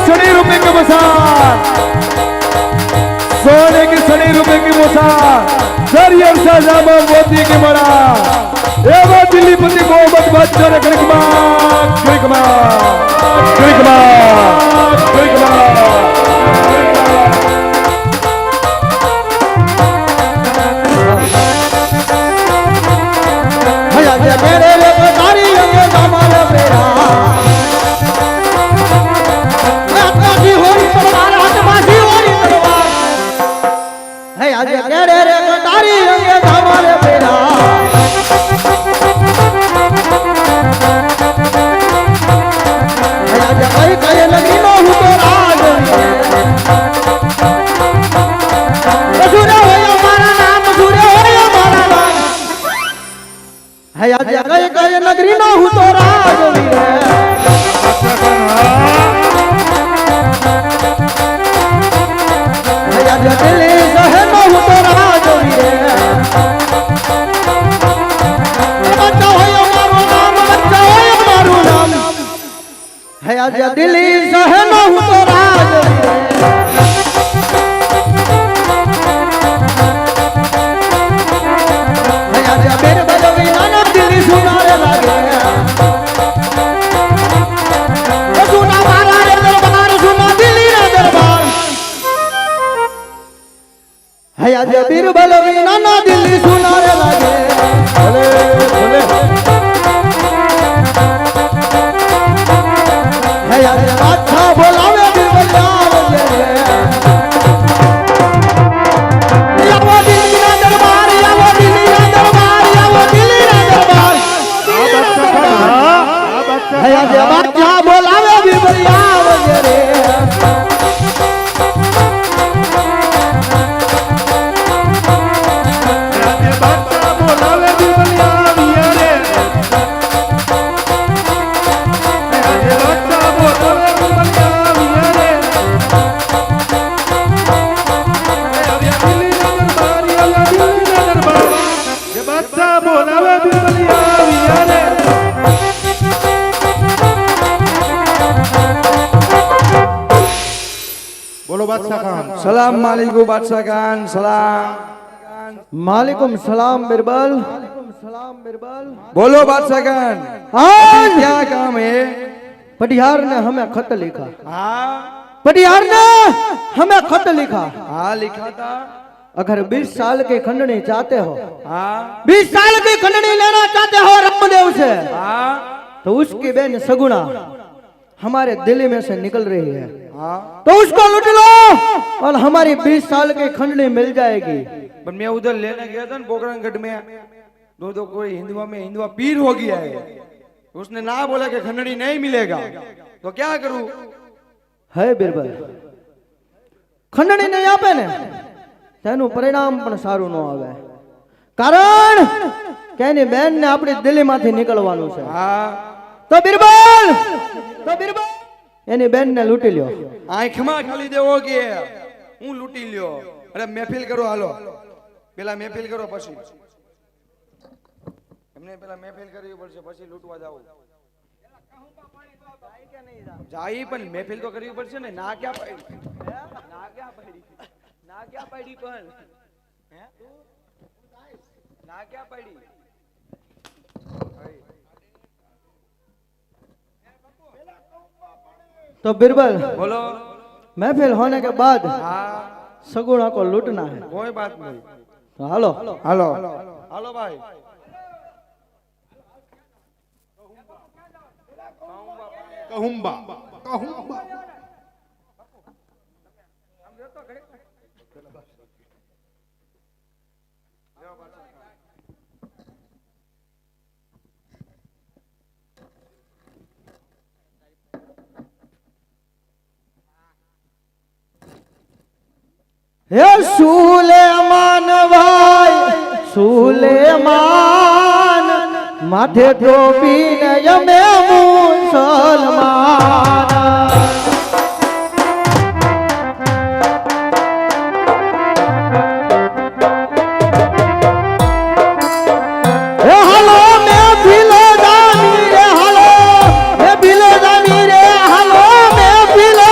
सड़ी रुपए की मुसार, सोने की सड़ी रुपए की मुसार, जरियर शाहजहां मोती की बड़ा एवं दिल्ली पति मोहम्मद बच्चन क्रिकमा क्रिकमा क्रिकमा क्रिकमा मेरे तारी दामन मेरा होरी तलवार हाथमासी होरी तलवार है आज मेरे रे तारी दामन मेरा है आज कई कई लगी नो हूं तो राज सूर्य हो हमारा नाम सूर्य हो हमारा नाम है आज कई कई नगरी नो हूं तो राजवीर है आज दिल्ली शहर नो हूं तो राजवीर बच्चा हो मारो नाम बच्चा हो मारो नाम है आज दिल्ली शहर नो हूं तो राजवीर है आज मेरे बजवी नाना दिल्ली सुनारे लागे सुना मारा रे दरबार सुना दिल्ली रे दरबार है आज बीर बलवी नाना दिल्ली सुनारे लागे बोले बोले है आज अच्छा बोलावे बीर बलवी या वो दिल्ली रे दरबार या वो दिल्ली रे दरबार या वो दिल्ली रे दरबार है आज अच्छा बोलावे बीर बलवी रे बोलो बादशाह खान सलाम मालिकुम बादशाह खान सलाम मालिकुम सलाम बिरबल बोलो बादशाह खान आज क्या काम है पटियार ने हमें खत लिखा हाँ पटियार ने हमें खत लिखा हाँ लिखा था अगर 20 साल की खंडनी चाहते हो हाँ 20 साल की खंडनी लेना चाहते हो रामदेव से हाँ तो उसकी बहन सगुणा हमारे दिल्ली में से निकल रही है हाँ तो उसको लूट लो और हमारी 20 साल की खंडनी मिल जाएगी। पर मैं उधर लेने गया था ना पोखरणगढ़ में दो कोई हिंदुआ पीर हो गया है उसने ना बोला कि खंडनी नहीं मिलेगा तो क्या करूं है बिरबल खंडनी नहीं आपे ने तेनु परिणाम पण सारू न आवे कारण કે એની બેન ને આપણી દિલ્હીમાંથી નીકળવાનું છે हाँ તો બિરબલ એની બેન ને લૂંટી લ્યો આંખમાં ખાલી દેવો કે હું લૂંટી લ્યો અરે મહેફિલ કરો હાલો પેલા મહેફિલ કરો પછી એમને પેલા મહેફિલ કરવી પડશે પછી લૂંટવા જાવ જાઈ પણ મહેફિલ તો કરવી પડશે ને ના ક્યાં પાડી પણ હે ના ક્યાં પાડી तो बिरबल बोलो महफिल होने के बाद हाँ सगुणा को लूटना है कोई बात नहीं तो हालो हालो हालो भाई कहूंबा कहूंबा हे सुलेमान भाई सुलेमान माथे टोपी ने यमे मुसलमान हे हलो मैं भिले जानी रे हलो मैं भिले जानी रे हलो मैं भिले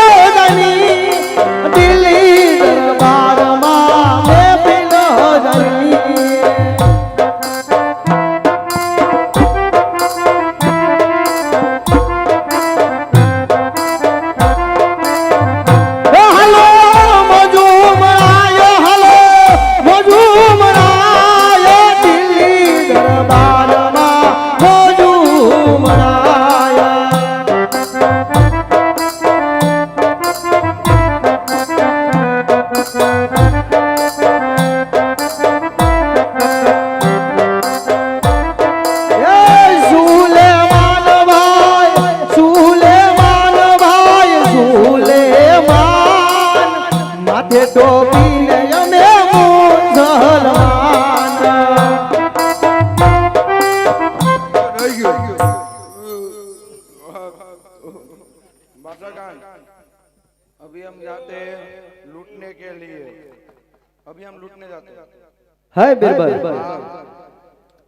मास्टरकान अभी हम जाते हैं लूटने के लिए अभी हम लूटने जाते हैं હે બિરબલ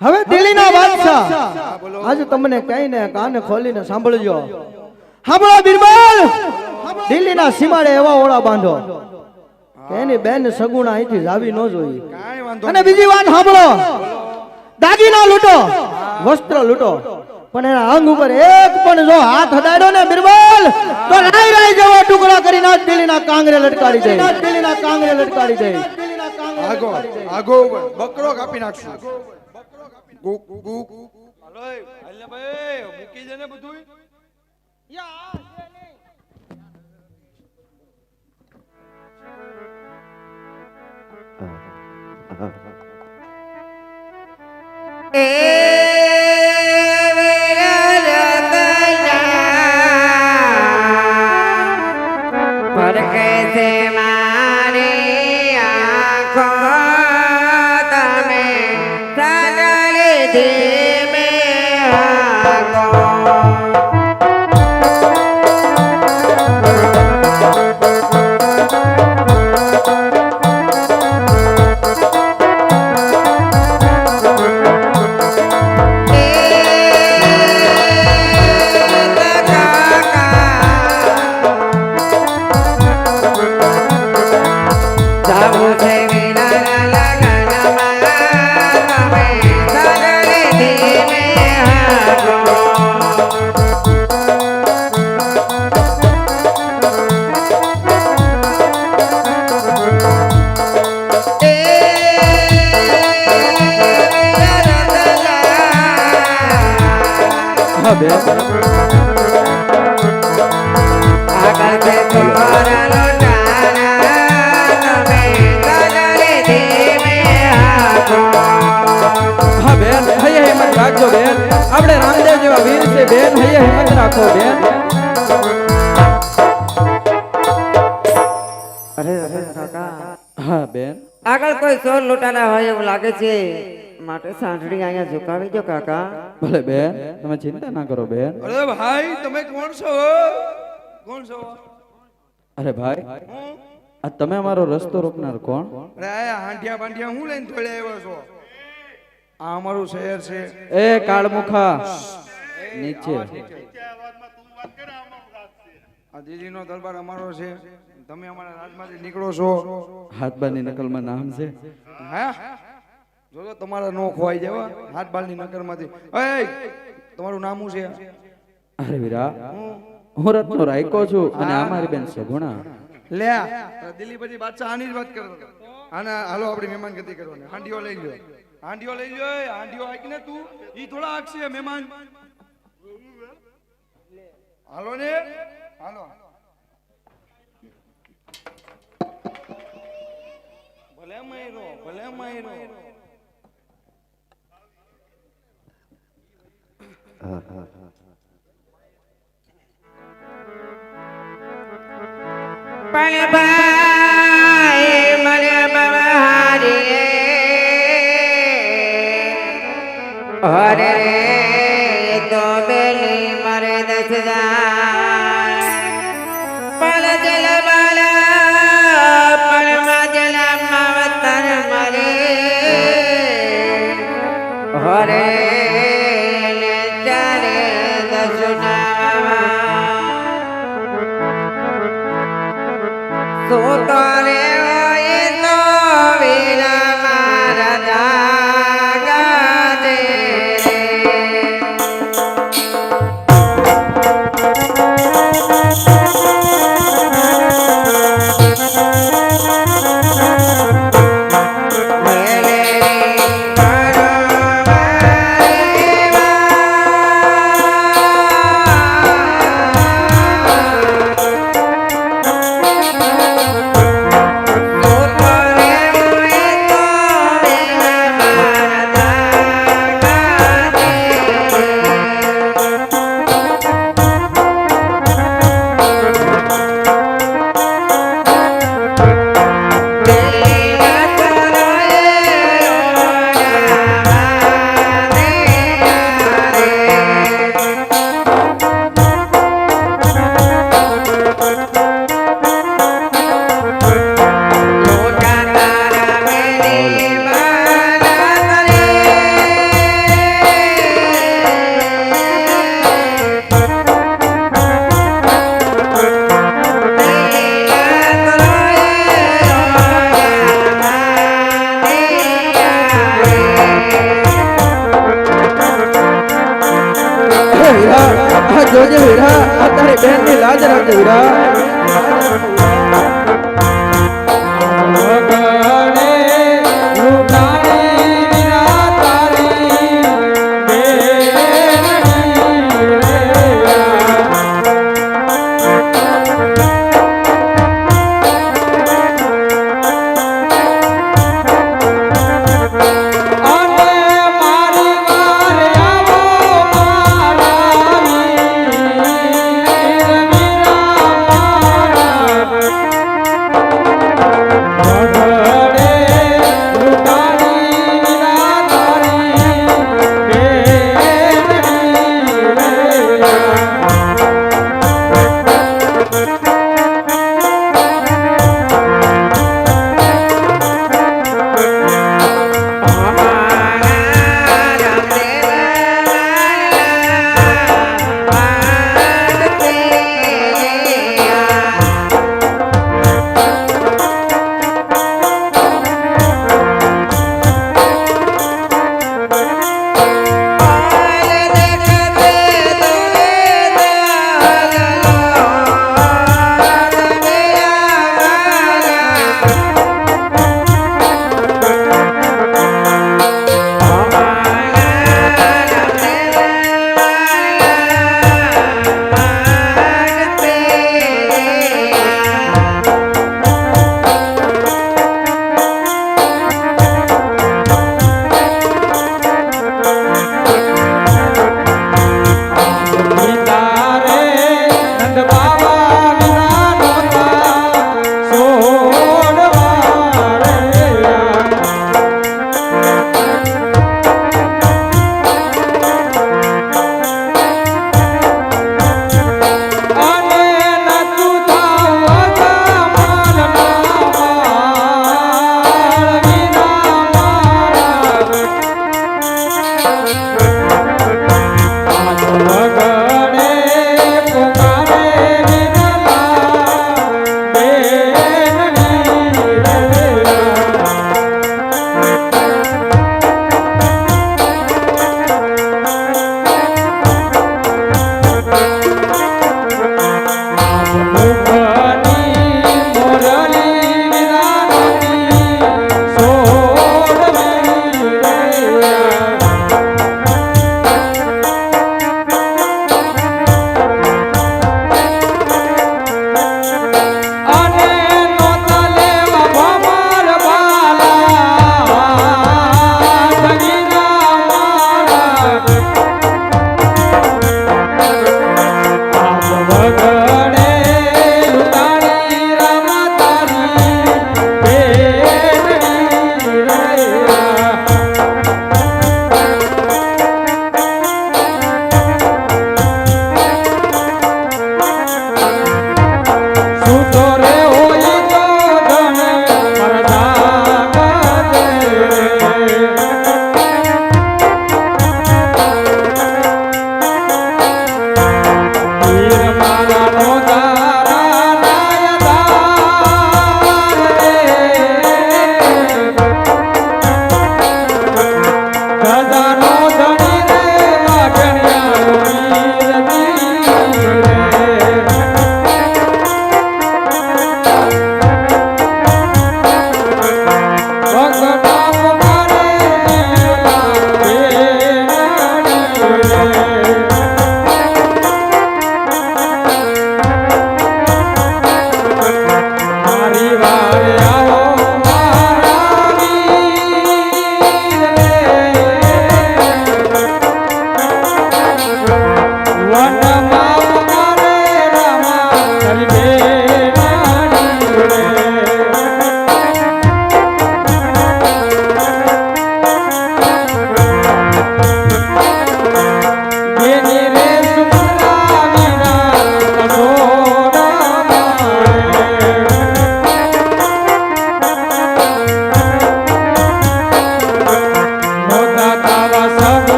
હવે દિલ્હીના બાદશાહ આજે તમને કહીને કાને ખોલીને સાંભળજો સાંભળો બિરબલ દિલ્હીના સીમાડે એવા ઓળા બાંધો કે એની બેન સગુણા અહીંથી જાવી ન જોઈએ કાંઈ વાંધો અને બીજી વાત સાંભળો દાગીના લૂંટો વસ્ત્ર લૂંટો પણ એના અંગ ઉપર એક પણ જો હાથ હડાડ્યો ને બિરબલ તો રાઈ રાઈ જેવો ટુકડા કરીને આજ દિલ્હીના કાંગરે લટકાડી દે દિલ્હીના કાંગરે લટકાડી દે આગો આગો બકરો કાપી નાખશું ગુક ગુક હાલો હાલે ભાઈ મૂકી દે ને બધું पर कैसे मारी आँखों तमें सगल धीमे आँखों आकर के तुम्हारा लौटाना तमें सगल धीमे आँखों હા બેન હૈયે હિંમત રાખજો બેન આપણે રામદેવ જેવા વીર છે બેન હૈયે હિંમત રાખો બેન अरे अरे काका હા બેન આગળ કોઈ સોર લૂંટાના હોય એવું લાગે છે માટે સાંઠડી અહીંયા ઝુકાવી દો કાકા ભલે બેન તમે ચિંતા ના કરો બેન અરે ભાઈ તમે કોણ છો કોણ છો અરે ભાઈ હું આ તમે અમારો રસ્તો રોકનાર કોણ અરે આ હાંડિયા બાંડિયા હું લઈને થોડે આવ્યો છો આ અમારું શહેર છે એ કાળમુખા નીચે આ દિલ્હીનો દરબાર અમારો છે તમે અમારા રાજમાંથી નીકળો છો હાથબારની નકલમાં નામ છે હા જો તો તમારા નો ખોવાઈ જવા હાથ બાલની નગરમાંથી એ તમારું નામ શું છે અરે વીરા હું રત્નો રાયકો છું અને આ મારી બેન સગુણા લે દિલ્હી પછી બાદશાહ આની જ વાત કરતો હતો. આના હાલો આપણી મહેમાન ગતિ કરવાની હાંડીઓ લઈ લ્યો હાંડીઓ લઈ લ્યો એ હાંડીઓ આકીને તું ઈ થોડા આકશે મહેમાન હાલો ને હાલો ભલે મયરો પણ ભાઈ મને બહારી અરે તો બેલી મરે દસ જાય પલ જલ બાલા પલમાં જલ માવતર મરે હરે ચારે દસના સોતારે હોય તો વીરા મારા જાગા દે જોજે વીરા આ તારી બેન ની લાજ રાખજે વીરા મારી વાર આવો મારા વીર વીરા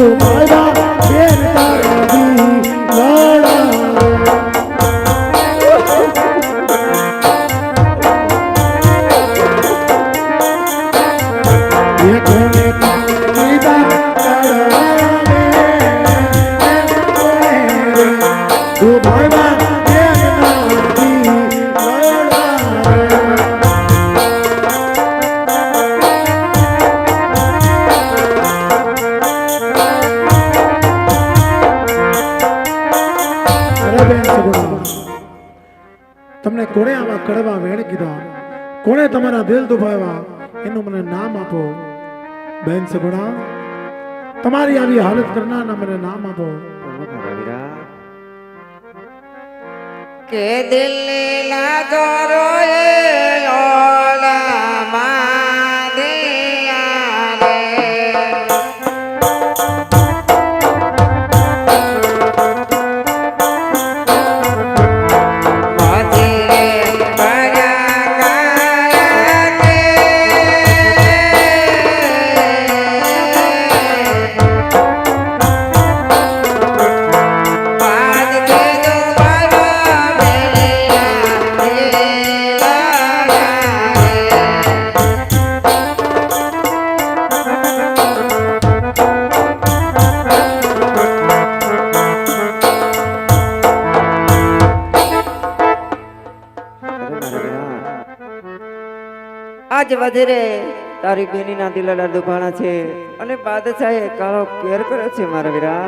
તું મારા બેન તારી લડા ये कोने कीदा करवाने तू भाईवा बेनती અરે બેન સગુણા તમને કોણે આવા કડવા વેણ કીધા કોણે તમારા દિલ દુભાવ્યા એનું મને નામ આપો બેન સગુણા તમારી આવી હાલત કરનારના મને નામ આપો મારા વીરા કે દિલ્હી ના ચોરો એ ઓલા માધિયા રે આજ વધેરે તારી બેનીના દિલડા દુભાણા છે અને બાદશાહે કાળો કેર કર્યો છે મારા વીરા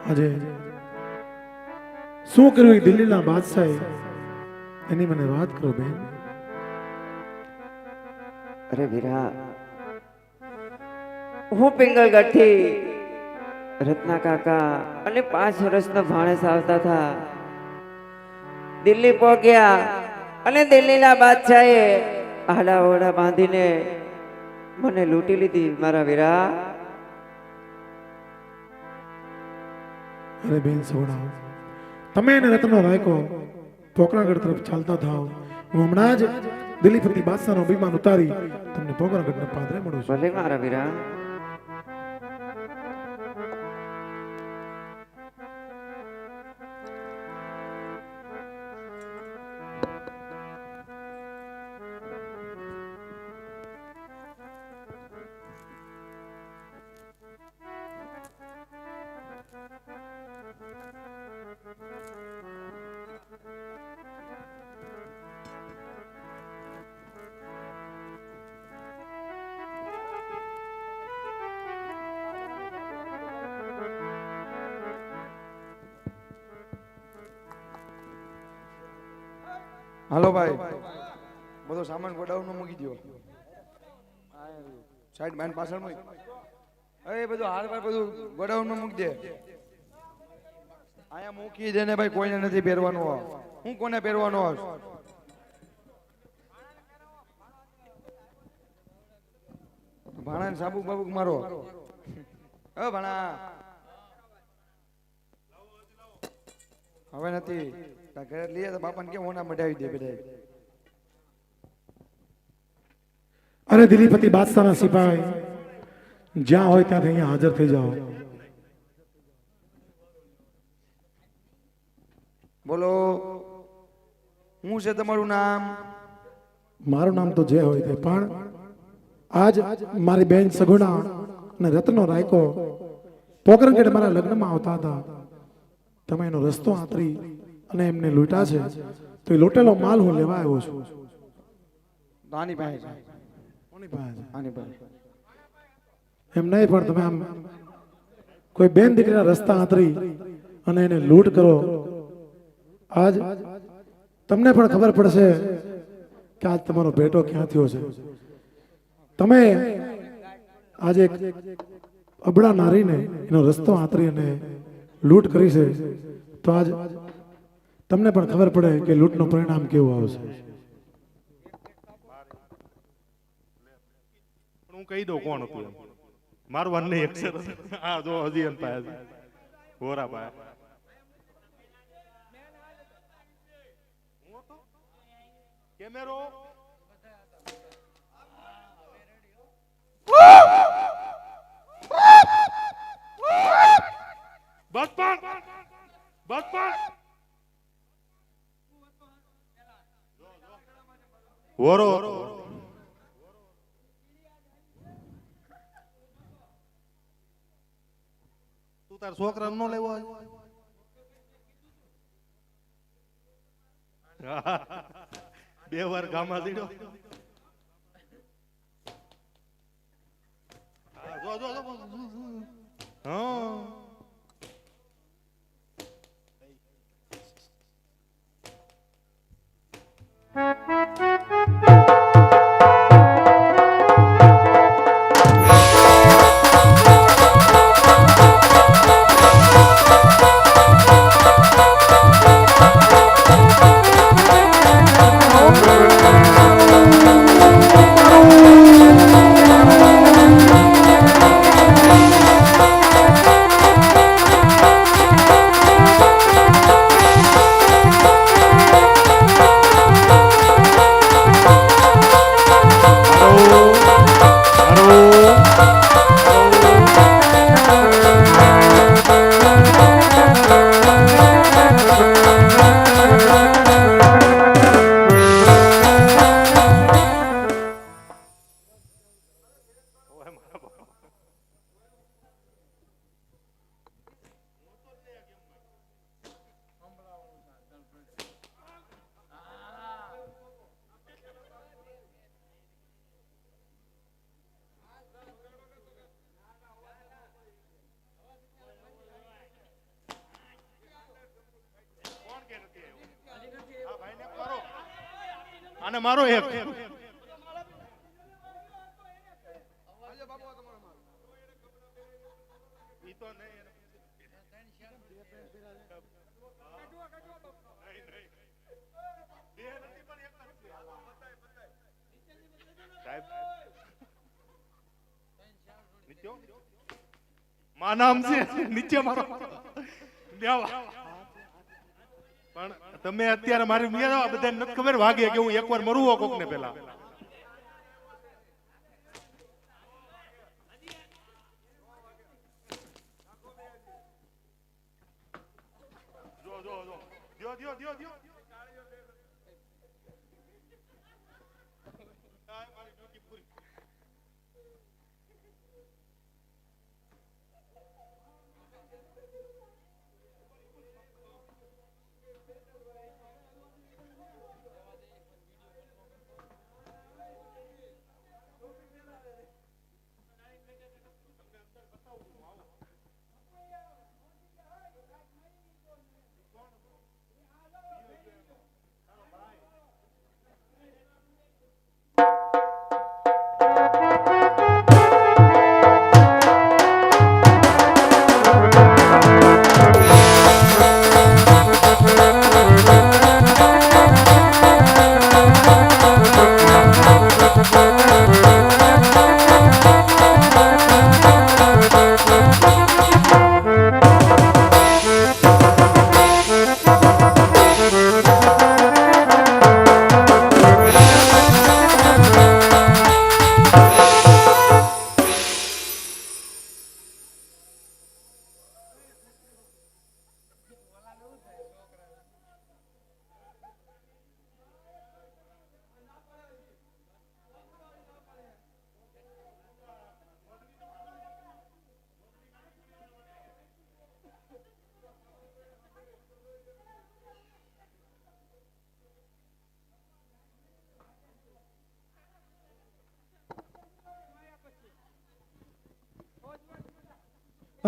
આજે શું કર્યું એ દિલ્હીના બાદશાહે એની મને વાત કરો બેન અરે વીરા હું પિંગલગઢથી રત્ના કાકા અને 5 વર્ષનો ભાણેજ આવતા હતા દિલ્હી પહોંચ્યા અને દિલ્હીના બાદશાહે આડા ઓડા બાંધીને મને લૂંટી લીધી મારા વીરા અરે બેન સોડા તમે એને રત્નો રાખ્યો પોકરાગઢ તરફ ચાલતા થાવ હું હમણાં જ દિલ્હીપતિ બાદશાહનો વિમાન ઉતારી તમને પોકરાગઢના પાદરે મળું છું ભલે મારા વીરા હાલો ભાઈ બધો સામાન ગોડાઉન માં મૂકી દો સાઈડ બેન પાછળ મૂક એ બધું હાર ભાઈ બધું ગોડાઉન માં મૂકી દે આયા મૂકી દે ને ભાઈ કોઈને નથી પહેરવાનું હું કોને પહેરવાનો ભાણા ને સાબુ બાબુ મારો ભાણા હવે નથી ઘરે લઈએ તો બાપાને કેમ હોના મઢાવી દે બધા અરે દિલ્હીપતિ બાદશાહના સિપાહી જ્યાં હોય ત્યાંથી અહીંયા હાજર થઈ જાઓ બોલો શું છે તમારું નામ મારું નામ તો જે હોય તે પણ આજ મારી બેન સગુણા અને રત્નો રાયકો પોકરણગઢ મારા લગ્નમાં આવતા હતા તમે એનો રસ્તો આંતરી અને એમને લૂંટા છે તો એ લૂંટેલો માલ હું લેવા આવ્યો છું આની પાસે છે કોની પાસે છે? આની પાસે એમ નહીં પણ તમે આમ કોઈ બેન દીકરીના રસ્તા આંતરી અને એને લૂંટ કરો આજ તમને પણ ખબર પડશે કે આજ તમારો બેટો ક્યાં થયો છે તમે આજે એક અબળા નારીને એનો રસ્તો આંતરી અને લૂંટ કરી છે તો આજ તમને પણ ખબર પડે કે લૂંટનું પરિણામ કેવું આવશે હું કહી દઉં કોણ હતું એમ મારું વન નહીં અક્ષર હા જો હજી એમ પાસે હોરા પાસે કેમેરો ઓરો તું તાર છોકરા નો લેવો બે વાર ગામમાં દીડો જો જો હા અને મારો એક માં નામ છે નીચે મારો દેવા પણ તમે અત્યારે મારી મેળા બધાને નથી ખબર વાગે કે હું એકવાર મરું કોક ને પેલા જો જો જો દિયો દિયો દિયો દિયો મારી ડ્યુટી પૂરી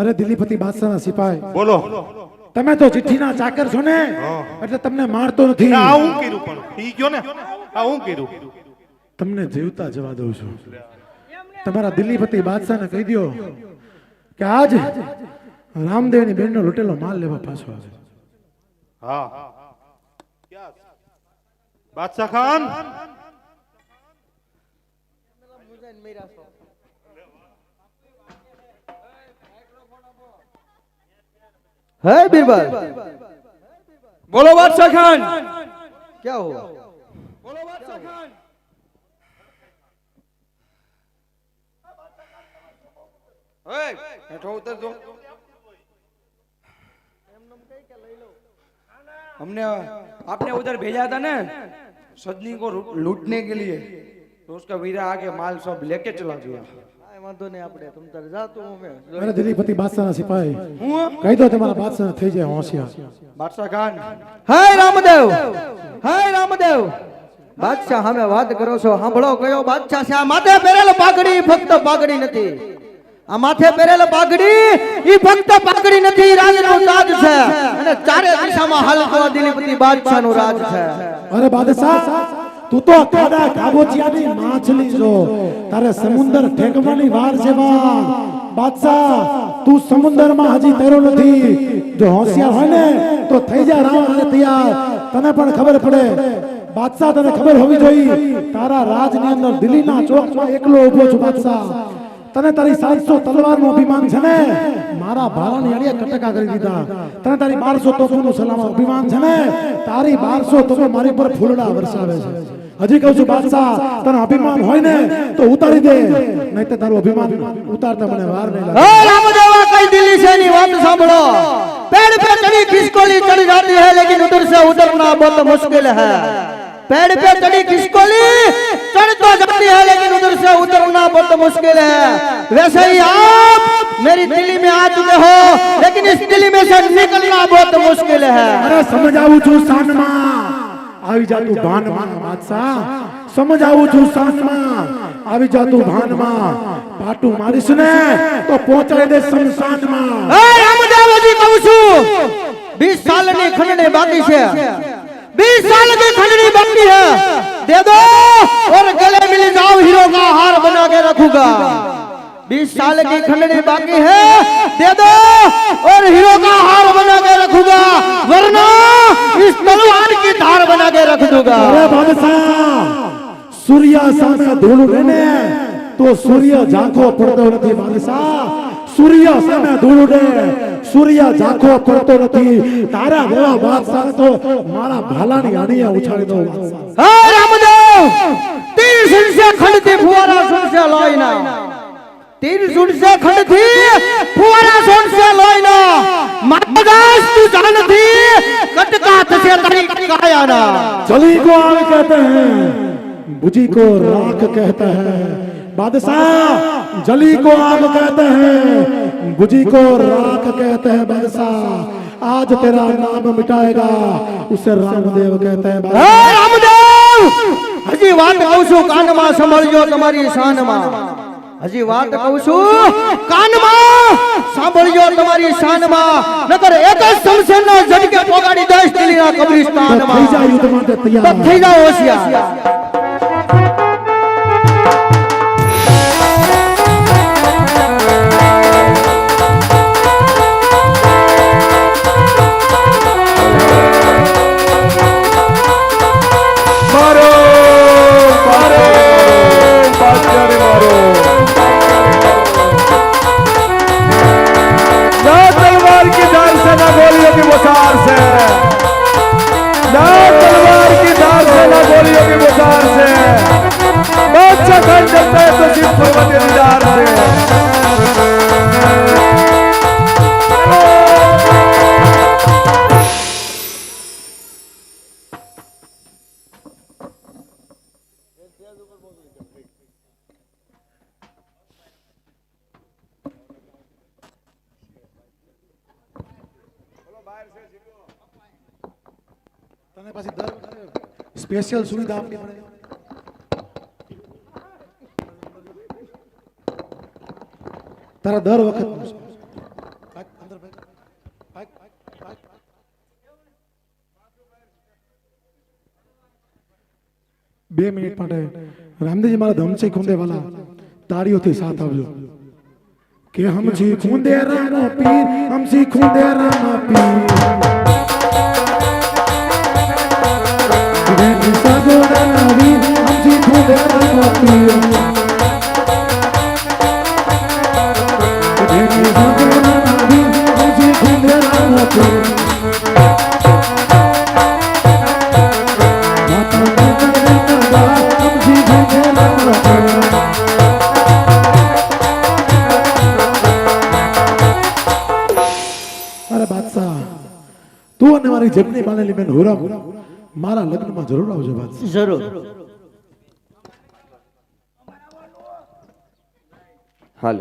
અરે દિલ્હીપતિ બાદશાહના સિપાઈ બોલો તમે તો ચિઠ્ઠીના ચાકર છો ને એટલે તમને મારતો નથી. આ હું કર્યું પણ ઈ ગયો ને આ હું કર્યું તમને જીવતા જવા દઉં છું. તમારા દિલ્હીપતિ બાદશાહને કહી દો કે આજ રામદેવની બેનનો લૂંટેલો માલ લેવા પાછો આવે. હા બાદશાહ ખાન है बीरबल बोलो बादशाह खान क्या हुआ? बोलो बादशाह खान ओए बैठो उतर दो हमने आपने उधर भेजा था ना सजनी को लूटने के लिए तो उसका वीरा आके माल सब लेके चला गया। કાંઈ વાંધો નહીં આપણે તમ તારે જાતું અમે અરે દિલીપતિ બાદશાહના સિપાહી હું કહી દો તમારા બાદશાહ થઈ જાય હોશિયાર. बादशाह खान હે રામદેવ બાદશાહ સામે વાત કરો છો સાંભળો કયો બાદશાહ છે આ માથે પહેરેલ પાઘડી ફક્ત પાઘડી નથી આ માથે પહેરેલ પાઘડી ઈ ફક્ત પાઘડી નથી રાજનો તાજ છે અને ચારે દિશામાં હાલતો દિલીપતિ બાદશાહનું રાજ છે. અરે બાદશાહ તું તો કાડા કાબોચિયાની માછલી છો તારે સમુદ્ર ઠેકવાની વાર છે બાદશાહ તું સમુદ્રમાં હજી તર્યો નથી જો હોશિયાર હોય ને તો થઈ જા રાવણ અને તૈયાર તને પણ ખબર પડે બાદશાહ તને ખબર હોવી જોઈએ તારા રાજની અંદર દિલ્હીના ચોકમાં એકલો ઊભો છું બાદશાહ તને તારી 700 તલવારનું અભિમાન છે ને મારા ભાલાની અડીએ કટકા કરી દીધા તને તારી 1200 તોપોનું સલામત અભિમાન છે ને તારી 1200 તોપો મારી પર ફૂલડા વરસાવે છે હજી કહું છું બાદશાહ તને અભિમાન હોય ને તો ઉતારી દે નહીં તો તારું અભિમાન ઉતારતા મને વાર નહીં લાગે. હે રામદેવા કઈ દિલ્હી છે ની વાત સાંભળો पेड़ पे चढ़ी खिसकोली चढ़ जाती है लेकिन उधर से उतरना बहुत मुश्किल है. पेड़ पे चढ़ी खिसकोली चढ़ तो जाती है लेकिन उधर से उतरना बहुत मुश्किल है. वैसे ही आप मेरी दिल्ली में आ चुके हो लेकिन इस दिल्ली में से निकलना बहुत मुश्किल है. અરે સમજાવું છું શાનમાં આવી જા તું ભાનમાં બાદશાહ સમજાવું છું શાનમાં આવી જા તું ભાનમાં પાટું મારીશ ને તો પહોંચાડી દે શમશાનમાં. ए रामदेवजी कहूं છું 20 साल ની ખંડણી બાકી છે 20 साल की खंडनी बाकी है दे दो और गले मिल जाओ हीरो का हार बना के रखूंगा. 20 साल की खंडनी बाकी है दे दो और हीरो का हार बना के रखूंगा वरना इस तलवार की धार बना के रख दूंगा. અરે બાદશાહ સૂર્ય સામે ધૂળ ઉડે ને તો સૂર્ય ઝાંખો પડતો નથી બાદશાહ સૂર્ય સામે ધૂળ ઉડે સૂર્ય ઝાંખો પડતો નથી તારા જેવા બાદશાહ તો મારા ભાલાની આણીએ ઉછાળી દઉં. हे रामदेव तीर सुन से खंड थी फुवारा सुन से लोईना तीर सुन से खंड थी फुवारा सुन से लोईना मादास तू जान थी कटकात से तारी कायाना. जली को आग कहते हैं बुझी को राख कहता है बादशाह जली को आग कहते हैं बुझी को राख कहते हैं बादशाह आज तेरा नाम मिटाएगा उसे रामदेव कहते हैं हे बादशाह. रामदेव हजी વાત કહું છું કાનમાં સંભળજો તમારી શાનમાં હજી વાત કહું છું કાનમાં સાંભળજો તમારી શાનમાં નકર એક જ શમશેરના ઝટકે પોગાડી દઈશ દિલ્હીના થઈ કબ્રિસ્તાનમાં. જા યુદ્ધ માટે તો તૈયાર થઈ જાઓ હોશિયાર. मारो मारो बादशाह ने मारो ना तलवार की धार से ना गोलियों की बौछार से ना तलवार की धार से ना गोलियों की बौछार से बादशाह खान चलता है तो सिर्फ पर्वत दीदार से. તને પાછી દર સ્પેશિયલ સુવિધા આપવી પડે તારા દર વખત અંદર ભાઈ 2 મિનિટ માટે રામદેવજી મારા ધમચી ખૂંદે વાલા તાળીઓથી સાથ આવજો કે હમજી ખૂંદે રામ પીર હમજી ખૂંદે રામ પીર હમજી ખૂંદે રામ પીર અરે બાદશાહ તું અને મારી જગની માનેલી બેન હુરમ મારા લગ્નમાં જરૂર આવજો બાદશાહ. જરૂર. હાલ